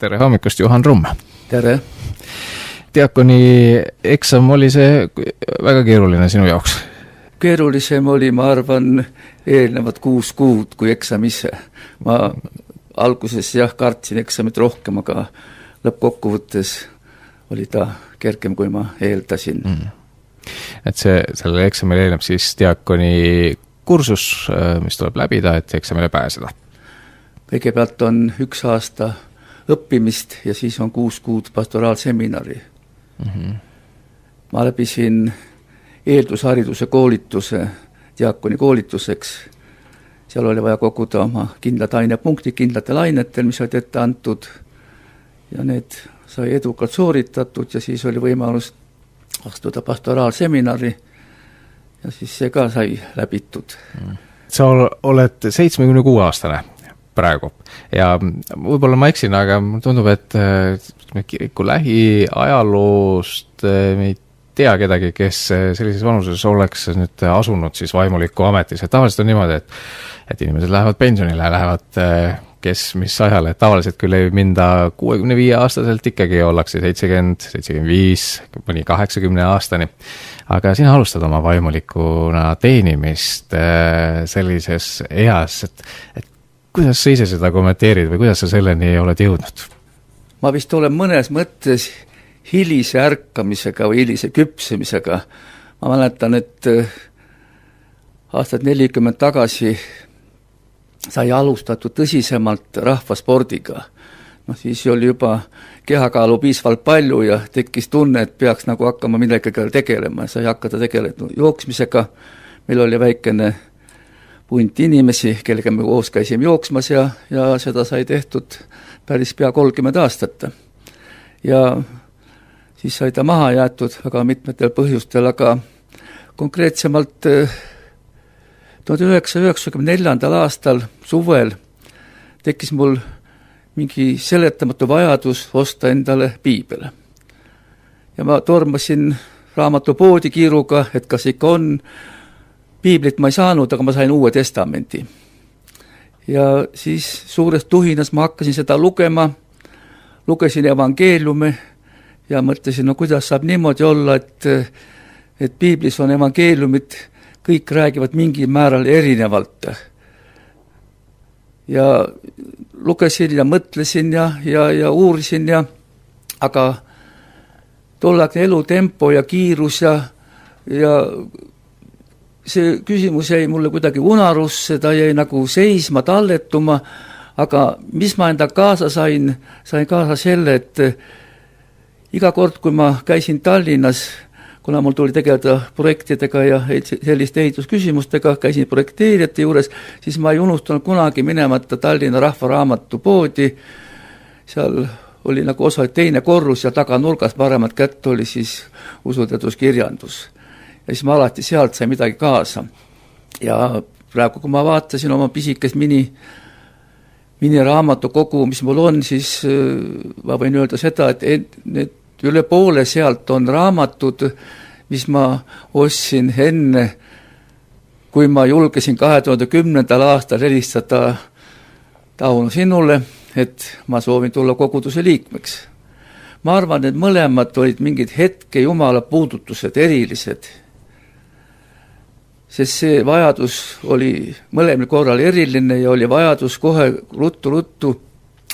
Tere hommikust, Juhan Rumm! Tere! Diakoni eksam oli see väga keeruline sinu jaoks? Keerulisem oli, ma arvan, eelnevad 6 kuud kui eksam ise. Ma alguses kartsin eksamit rohkem, aga lõppkokkuvõttes oli ta kergem, kui ma eeldasin. Et sellele eksamile eelneb siis diakoni kursus, mis tuleb läbida, et eksamile pääseda? Kõigepealt on 1 aasta õppimist ja siis on 6 kuud pastoraalseminari. Ma läbisin eeldushariduse koolituse diakoni koolituseks. Seal oli vaja koguda oma kindlad ainepunktid kindlatel ainetel, mis olid ette antud ja need sai edukalt sooritatud ja siis oli võimalus astuda pastoraalseminari ja siis see ka sai läbitud. Sa oled 76-aastane praegu ja võib-olla ma eksin, aga tundub, et kiriku lähiajaloost me ei tea kedagi, kes sellises vanuses oleks nüüd asunud siis vaimuliku ametis. Tavaliselt on niimoodi, et inimesed lähevad pensionile, lähevad kes mis ajale. Tavaliselt küll ei minda 65-aastaselt, ikkagi ollakse 70, 75, mõni 80 aastani. Aga sina alustad oma vaimulikuna teenimist sellises eas, et kuidas sa ise seda kommenteerid või kuidas sa selleni oled jõudnud? Ma vist olen mõnes mõttes hilise ärkamisega või hilise küpsemisega. Ma mäletan, et aastad 40 tagasi sai alustatud tõsisemalt rahvaspordiga. Siis oli juba kehakaalu piisvalt palju ja tekkis tunne, et peaks nagu hakkama midagi tegelema. Sai hakata tegelema jooksmisega. Meil oli väikene punt inimesi, kellega me koos käisime jooksmas ja seda sai tehtud päris pea 30 aastat. Ja siis sai ta maha jäetud väga mitmetel põhjustel, aga konkreetsemalt 1994. aastal suvel tekkis mul mingi seletamatu vajadus osta endale piibel. Ja ma tormasin raamatupoodi kiiruga, et kas ikka on. Piiblit ma ei saanud, aga ma sain Uue Testamendi. Ja siis suures tuhinas ma hakkasin seda lugema, lugesin evangeeliume ja mõtlesin, kuidas saab niimoodi olla, et piiblis on evangeeliumid, kõik räägivad mingil määral erinevalt. Ja lugesin ja mõtlesin ja uurisin aga tollagne elutempo ja kiirus ja see küsimus jäi mulle kuidagi unarusse, ta jäi nagu seisma, talletuma, aga mis ma enda kaasa sain kaasa selle, et iga kord, kui ma käisin Tallinnas, kuna mul tuli tegeleda projektidega ja selliste ehitusküsimustega, käisin projekteerijate juures, siis ma ei unustanud kunagi minemata Tallinna Rahvaraamatupoodi. Seal oli nagu osa teine korrus ja taganurgas paremat kätt oli siis usuteaduskirjandus. Ja siis ma alati sealt sai midagi kaasa. Ja praegu, kui ma vaatasin oma pisikest miniraamatukogu, mis mul on, siis ma võin öelda seda, et need üle poole sealt on raamatud, mis ma ostsin enne, kui ma julgesin 2010. aastal helistada Tauno sinule, et ma soovin tulla koguduse liikmeks. Ma arvan, et mõlemad olid mingid hetke jumala puudutused, erilised. Sest see vajadus oli mõlemil korral eriline ja oli vajadus kohe ruttu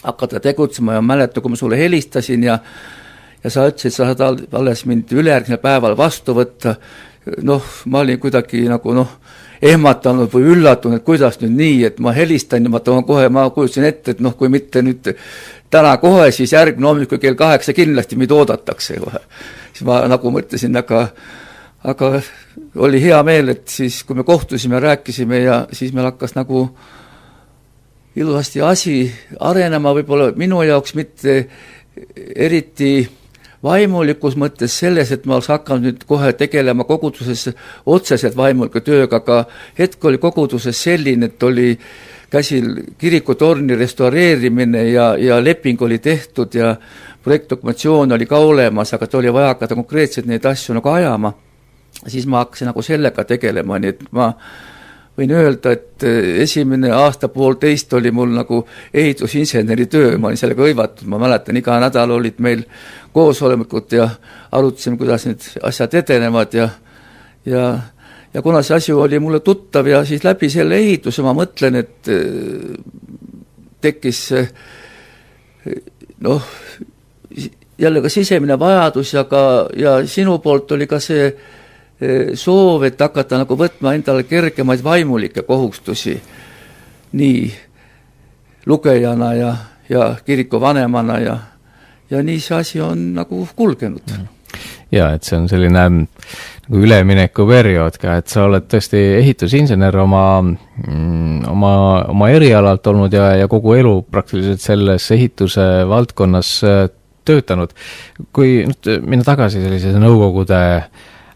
hakata tegutsema ja mäleta, kui ma sulle helistasin ja sa ütlesid, sa saad alles mind ülejärgmisel päeval vastu võtta. Ma olin kuidagi nagu ehmatanud või üllatunud, et kuidas nüüd nii, et ma helistan ja ma kujutasin ette, et kui mitte nüüd täna kohe, siis järgmine hommikul kell 8 kindlasti meid oodatakse kohe. Siis ma nagu mõtlesin, aga oli hea meel, et siis kui me kohtusime, rääkisime ja siis meil hakkas nagu ilusasti asi arenema, võib-olla minu jaoks mitte eriti vaimulikus mõttes selles, et ma oleks hakanud nüüd kohe tegelema koguduses otseselt vaimuliku tööga, aga hetk oli koguduses selline, et oli käsil kirikutorni restaureerimine ja leping oli tehtud ja projektdokumentatsioon oli ka olemas, aga ta oli vaja hakata konkreetselt neid asju nagu ajama. Siis ma hakkasin nagu sellega tegelema, nii et ma võin öelda, et esimene aasta-poolteist oli mul nagu ehitusinseneri töö, ma olin sellega hõivatud, ma mäletan, iga nädal olid meil koosolekud ja arutasime, kuidas need asjad edenevad ja kuna see asi oli mulle tuttav ja siis läbi selle ehituse ma mõtlen, et tekkis jälle ka sisemine vajadus ja sinu poolt oli ka see soov, et hakata nagu võtma endale kergemaid vaimulikke kohustusi nii lugejana ja kiriku vanemana ja nii see asi on nagu kulgenud. Ja, et see on selline nagu üleminekuperiood ka, et sa oled tõesti ehitusinsener oma erialalt olnud ja kogu elu praktiliselt selles ehituse valdkonnas töötanud. Kui minna tagasi sellise nõukogude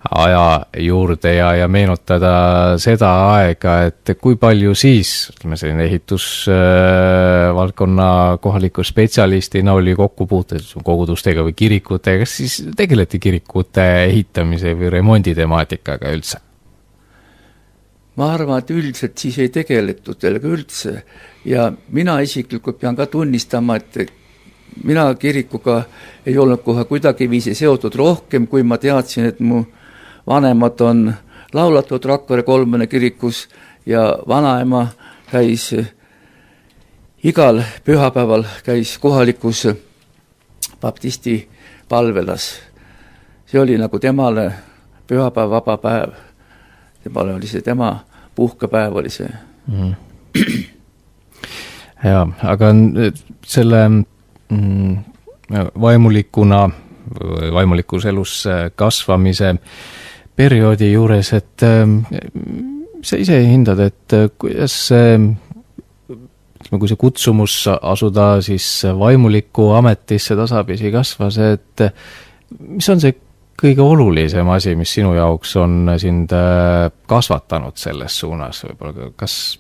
aja juurde ja meenutada seda aega, et kui palju siis, ütleme selline ehitusvaldkonna kohaliku spetsialistina oli kokkupuuted kogudustega või kirikutega, kas siis tegeleti kirikute ehitamise või remondi temaatikaga üldse? Ma arvan, et üldiselt siis ei tegeletud sellega üldse ja mina isiklikult pean ka tunnistama, et mina kirikuga ei olnud kohe kuidagiviisi seotud rohkem, kui ma teadsin, et mu vanemad on laulatud Rakvere Kolmene kirikus ja vanaema käis igal pühapäeval kohalikus baptisti palvelas. See oli nagu temale pühapäev, vaba päev. Temale oli see tema puhkepäev oli see. Ja, aga selle vaimulikus elus kasvamise perioodi juures, et sa ise hindad, et kuidas kui see kutsumus asuda siis vaimuliku ametisse tasapisi kasvas, et mis on see kõige olulisem asi, mis sinu jaoks on sind kasvatanud selles suunas? Võib-olla kas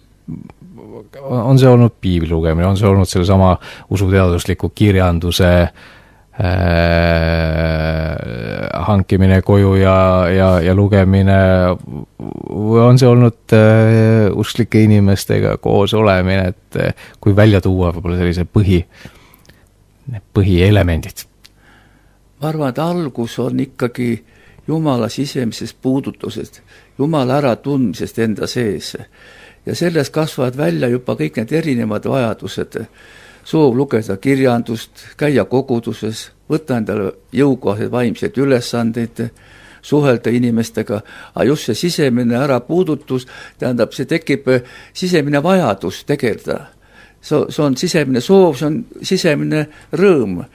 on see olnud piibli lugemine, on see olnud selle sama usuteadusliku kirjanduse hankimine koju ja lugemine või on see olnud usklike inimestega koos olemine, et kui välja tuua võib-olla sellise põhielemendid? Ma arvan, et algus on ikkagi Jumala sisemisest puudutusest, Jumala äratundmisest enda sees ja selles kasvavad välja juba kõik need erinevad vajadused, soov lugeda kirjandust, käia koguduses, võtta endale jõukohaseid vaimseid ülesandeid, suhelda inimestega, aga just see sisemine ärapuudutus, tähendab, see tekib sisemine vajadus tegeleda. See on sisemine soov, see on sisemine rõõm.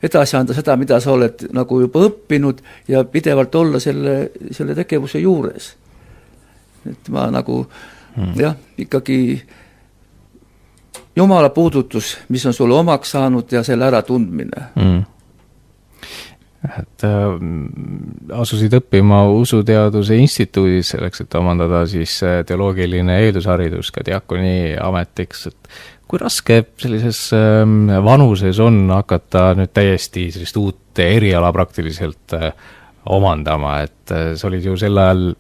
Edasi anda seda, mida sa oled nagu juba õppinud ja pidevalt olla selle tegevuse juures. Et ma nagu, ikkagi Jumala puudutus, mis on sulle omaks saanud ja selle ära tundmine. Et asusid õppima Usuteaduse instituudis selleks, et omandada siis teoloogiline eeldusharidus ka diakoni ametiks. Et kui raske sellises vanuses on hakata nüüd täiesti sellist uut eriala praktiliselt omandama, et sa olid ju sel ajal,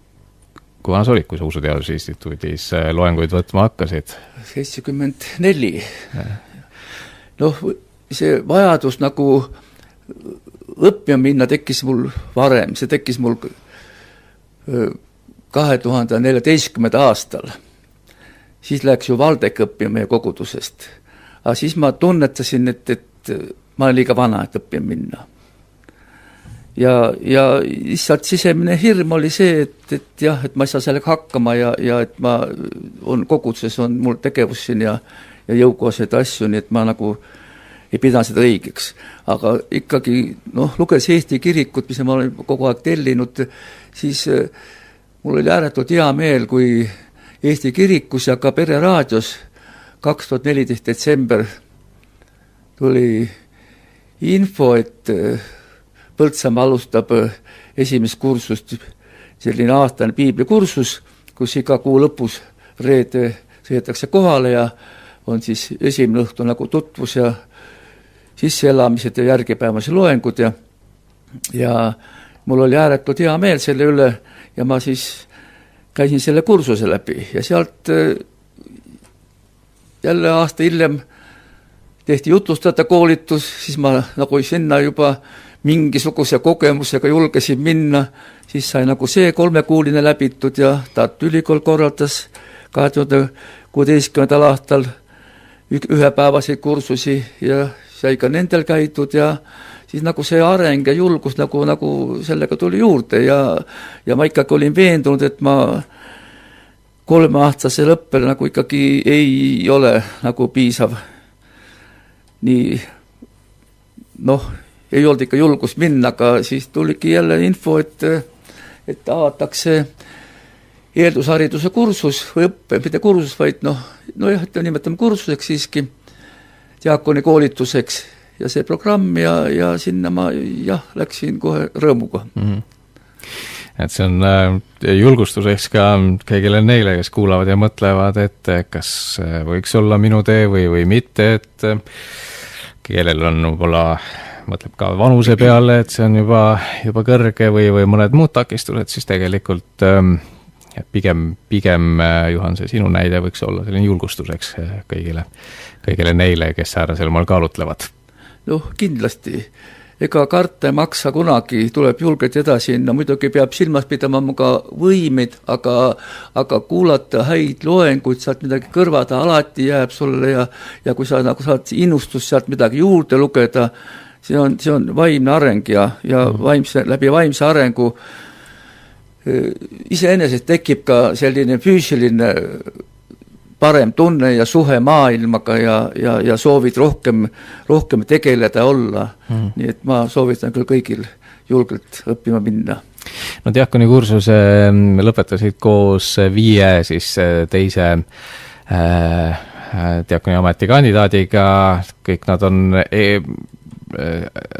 kui vanas olid, kui sa Usuteaduse instituudis loenguid võtma hakkasid? 74. See vajadus nagu õppima minna tekkis mul varem, see tekkis mul 2014. aastal. Siis läks ju Valdek õppima meie kogudusest. Aga siis ma tunnetasin, et ma olen liiga vana, et õppima minna. Ja lihtsalt sisemine hirm oli see, et ma ei saa sellega hakkama ja et ma koguduses on mul tegevus siin ja jõukohaseid asju, nii et ma nagu ei pidanud seda õigeks. Aga ikkagi, luges Eesti kirikut, mis ma olen kogu aeg tellinud, siis mul oli ääretult hea meel, kui Eesti kirikus ja ka Pereraadios 2014 detsember tuli info, et Põltsamaa alustab esimest kursust, selline aastane piiblikursus, kus iga kuu lõpus reede sõidetakse kohale ja on siis esimene õhtu nagu tutvus ja sisseelamised ja järgipäevase loengud ja mul oli ääretult hea meel selle üle ja ma siis käisin selle kursuse läbi ja sealt jälle aasta hiljem tehti jutlustada koolitus, siis ma nagu sinna juba mingisuguse kogemusega julgesin minna, siis sai nagu see 3-kuuline läbitud ja Tartu Ülikool korraldas 2016. aastal ühepäevaseid kursusi ja sai ka nendel käidud ja siis nagu see areng ja julgus nagu sellega tuli juurde ja ma ikkagi olin veendunud, et ma 3-aastasel õppel nagu ikkagi ei ole nagu piisav. Nii, ei olnud ikka julgus minna, aga siis tuligi jälle info, et avatakse eeldushariduse kursus või õppe, mitte kursus, vaid et nimetame kursuseks siiski, diakoni koolituseks ja see programm ja sinna ma läksin kohe rõõmuga. Et see on julgustuseks ka kõigile neile, kes kuulavad ja mõtlevad, et kas võiks olla minu tee või mitte, et kellel on võib-olla mõtleb ka vanuse peale, et see on juba kõrge või mõned muud takistused, siis tegelikult pigem Juhan, see sinu näide võiks olla selline julgustuseks kõigile neile, kes säärasel maal kaalutlevad. Kindlasti. Ega karta ei maksa kunagi, tuleb julgelt edasi, muidugi peab silmas pidama ka võimeid, aga kuulata häid loenguid, saad midagi kõrvada, alati jääb sulle ja kui sa nagu saad innustust sealt midagi juurde lugeda, see on vaimne areng ja läbi vaimse arengu iseenesest tekib ka selline füüsiline parem tunne ja suhe maailmaga ja soovid rohkem tegeleda olla. Nii et ma soovitan küll kõigil julgelt õppima minna. Diakoni kursuse lõpetasid koos 5 siis teise diakoni ametikandidaadiga, kõik nad on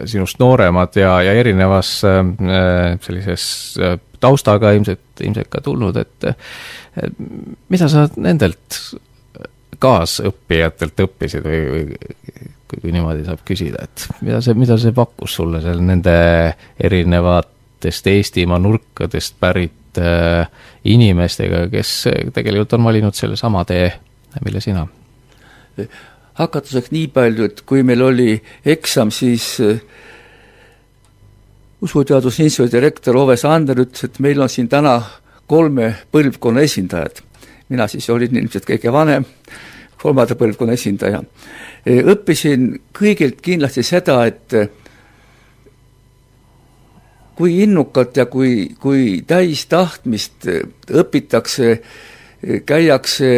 sinust nooremad ja erinevas sellises taustaga ilmselt ka tulnud, et mida sa nendelt kaasõppijatelt õppisid või kui niimoodi saab küsida, et mida see pakkus sulle seal nende erinevatest Eestimaa nurkadest pärit inimestega, kes tegelikult on valinud selle sama tee, mille sina? Hakatuseks nii palju, et kui meil oli eksam, siis Usuteadusinstituudi direktor Ove Sander ütles, et meil on siin täna 3 põlvkonna esindajad. Mina siis olin ilmselt kõige vanem, 3. põlvkonna esindaja. Õppisin kõigilt kindlasti seda, et kui innukalt ja kui täis tahtmist õpitakse, käiakse,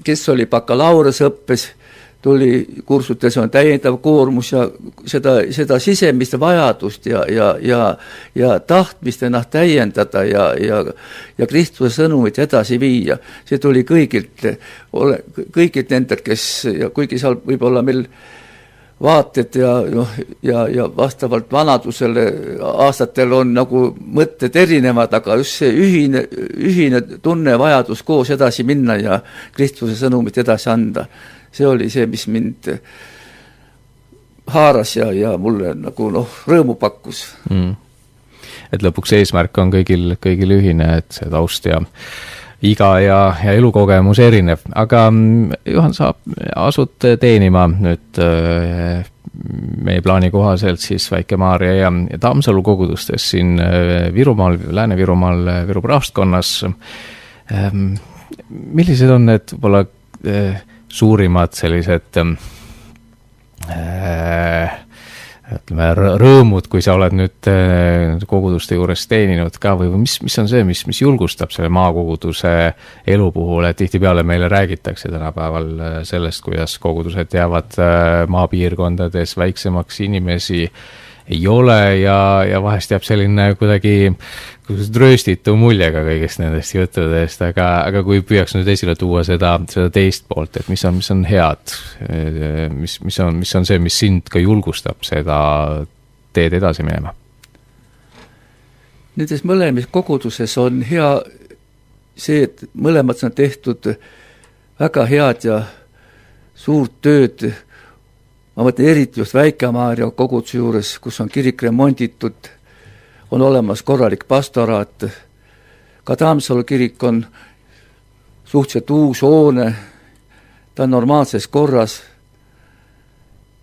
kes oli bakalaureuseõppes, tuli kursutes on täiendav koormus ja seda sisemist vajadust ja tahtmist ennast täiendada ja Kristuse sõnumit edasi viia. See tuli kõigilt nendelt, kes, ja kuigi seal võib olla meil vaated ja vastavalt vanadusele aastatel on nagu mõtted erinevad, aga just see ühine tunne vajadus koos edasi minna ja Kristuse sõnumit edasi anda. See oli see, mis mind haaras ja mulle nagu rõõmu pakkus. Et lõpuks eesmärk on kõigil ühine, et see taust ja iga ja elukogemus erinev. Aga Juhan, sa asud teenima nüüd meie plaani kohaselt siis Väike-Maarja ja Tammsalu kogudustes siin Virumaal, Lääne-Virumaal, Viru praostkonnas. Millised on need võib-olla suurimad sellised rõõmud, kui sa oled nüüd koguduste juures teeninud ka või mis on see, mis julgustab selle maakoguduse elu puhul, et tihtipeale meile räägitakse tänapäeval sellest, kuidas kogudused jäävad maapiirkondades väiksemaks, inimesi ei ole ja vahest jääb selline kuidagi rööstitu muljega kõigest nendest juttudest, aga kui püüaks nüüd esile tuua seda teist poolt, et mis on head, mis on see, mis sind ka julgustab seda teed edasi minema? Nendes mõlemis koguduses on hea see, et mõlemad on tehtud väga head ja suurt tööd. Ma mõtlen eriti just Väike-Maarja koguduse juures, kus on kirik remonditud, on olemas korralik pastoraat, ka Tammsalu kirik on suhteliselt uus hoone, ta on normaalses korras,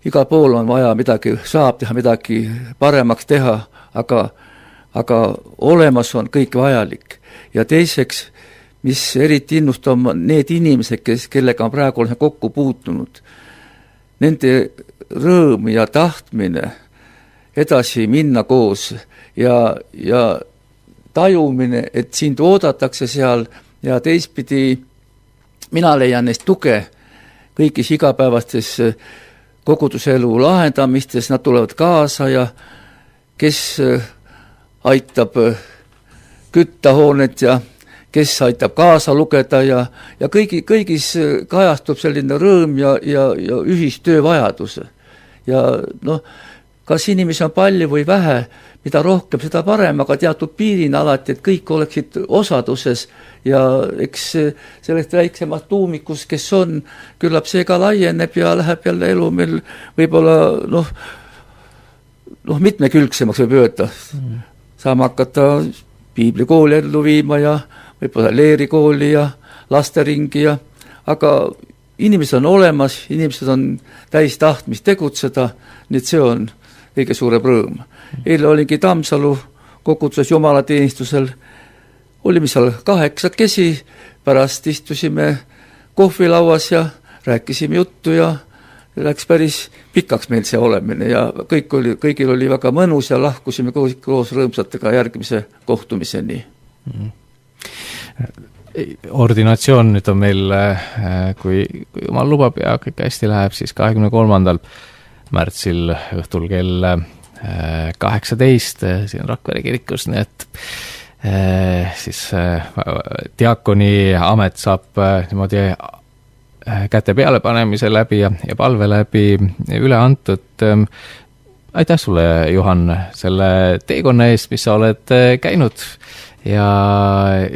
igal pool on vaja midagi, saab teha midagi paremaks teha, aga olemas on kõik vajalik. Ja teiseks, mis eriti innustab need inimesed, kellega on praegu kokku puutunud, nende rõõm ja tahtmine edasi minna koos ja tajumine, et sind oodatakse seal ja teistpidi mina leian neist tuge kõigis igapäevastes koguduselu lahendamistes, nad tulevad kaasa ja kes aitab kütta hoonet ja kes aitab kaasa lugeda ja kõigis kajastub selline rõõm ja ühistöö vajadus. Ja kas inimesi on palju või vähe, mida rohkem, seda parem, aga teatud piirina alati, et kõik oleksid osaduses ja eks sellest väiksemast tuumikus, kes on, küllap see ka laieneb ja läheb jälle elu meil võib-olla mitmekülgsemaks võib öelda. Saame hakata piiblikooli ellu viima ja võib-olla leerikooli ja lasteringi aga inimesed on olemas, inimesed on täis tahtmist tegutseda, nii et see on kõige suurem rõõm. Eile olingi Tammsalu koguduses jumalateenistusel, olime seal 8, pärast istusime kohvilauas ja rääkisime juttu ja läks päris pikaks meil see olemine ja kõigil oli väga mõnus ja lahkusime koos rõõmsatega järgmise kohtumiseni. Ordinatsioon nüüd on meil, kui jumal lubab ja kõik hästi läheb, siis 23. märtsil õhtul kell 18 siin Rakvere kirikus, nii et siis diakoni amet saab niimoodi käte peale panemise läbi ja palve läbi üle antud. Aitäh sulle, Juhan, selle teekonna eest, mis sa oled käinud ja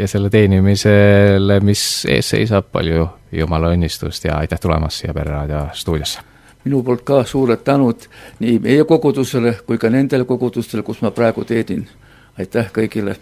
selle teenimisele, mis ees seisab, palju Jumala õnnistust ja aitäh tulemast siia Pere Raadio stuudiosse. Minu poolt ka suured tänud nii meie kogudusele kui ka nendele kogudustele, kus ma praegu teedin. Aitäh kõigile!